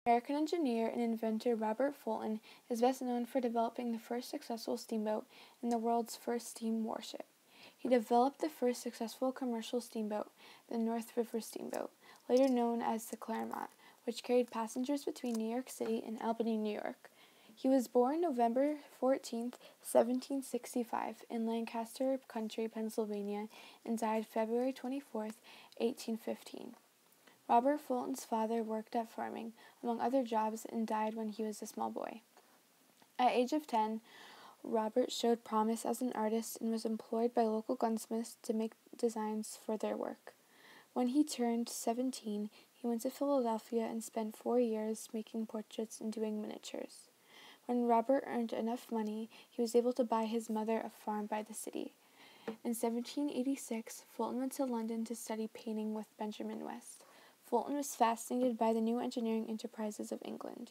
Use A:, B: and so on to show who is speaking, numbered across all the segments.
A: American engineer and inventor Robert Fulton is best known for developing the first successful steamboat and the world's first steam warship. He developed the first successful commercial steamboat, the North River Steamboat, later known as the Clermont, which carried passengers between New York City and Albany, New York. He was born November 14, 1765, in Lancaster County, Pennsylvania, and died February 24, 1815. Robert Fulton's father worked at farming, among other jobs, and died when he was a small boy. At age of 10, Robert showed promise as an artist and was employed by local gunsmiths to make designs for their work. When he turned 17, he went to Philadelphia and spent 4 years making portraits and doing miniatures. When Robert earned enough money, he was able to buy his mother a farm by the city. In 1786, Fulton went to London to study painting with Benjamin West. Fulton was fascinated by the new engineering enterprises of England.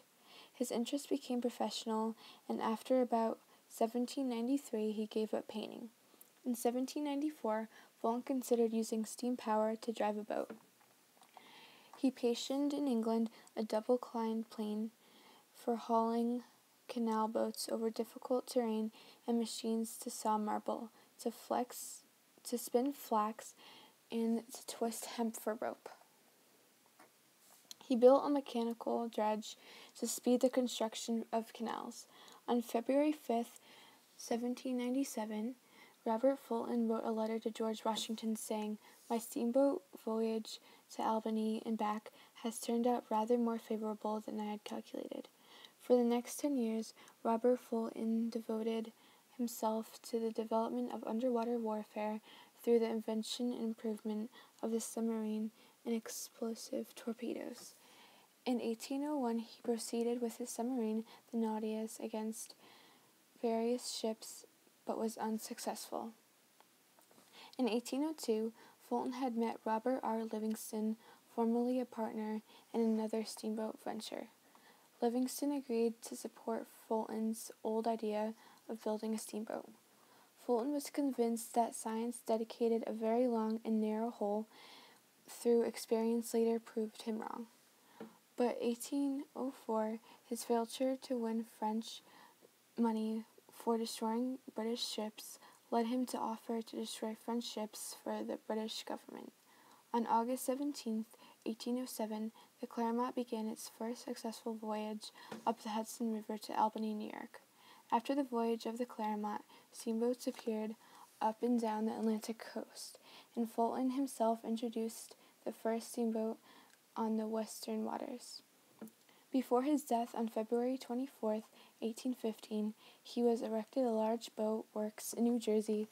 A: His interest became professional, and after about 1793 he gave up painting. In 1794, Fulton considered using steam power to drive a boat. He patroned in England a double-clined plane for hauling canal boats over difficult terrain and machines to saw marble, to spin flax, and to twist hemp for rope. He built a mechanical dredge to speed the construction of canals. On February 5, 1797, Robert Fulton wrote a letter to George Washington saying, "My steamboat voyage to Albany and back has turned out rather more favorable than I had calculated." For the next 10 years, Robert Fulton devoted himself to the development of underwater warfare through the invention and improvement of the submarine and explosive torpedoes. In 1801, he proceeded with his submarine, the Nautilus, against various ships, but was unsuccessful. In 1802, Fulton had met Robert R. Livingston, formerly a partner in another steamboat venture. Livingston agreed to support Fulton's old idea of building a steamboat. Fulton was convinced that science dedicated a very long and narrow hole, through experience later proved him wrong. But 1804, his failure to win French money for destroying British ships led him to offer to destroy French ships for the British government. On August 17, 1807, the Clermont began its first successful voyage up the Hudson River to Albany, New York. After the voyage of the Clermont, steamboats appeared up and down the Atlantic coast, and Fulton himself introduced the first steamboat on the western waters. Before his death on February 24, 1815, he was erected a large boat works in New Jersey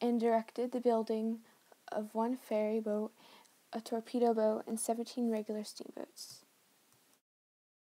A: and directed the building of one ferry boat, a torpedo boat, and 17 regular steamboats.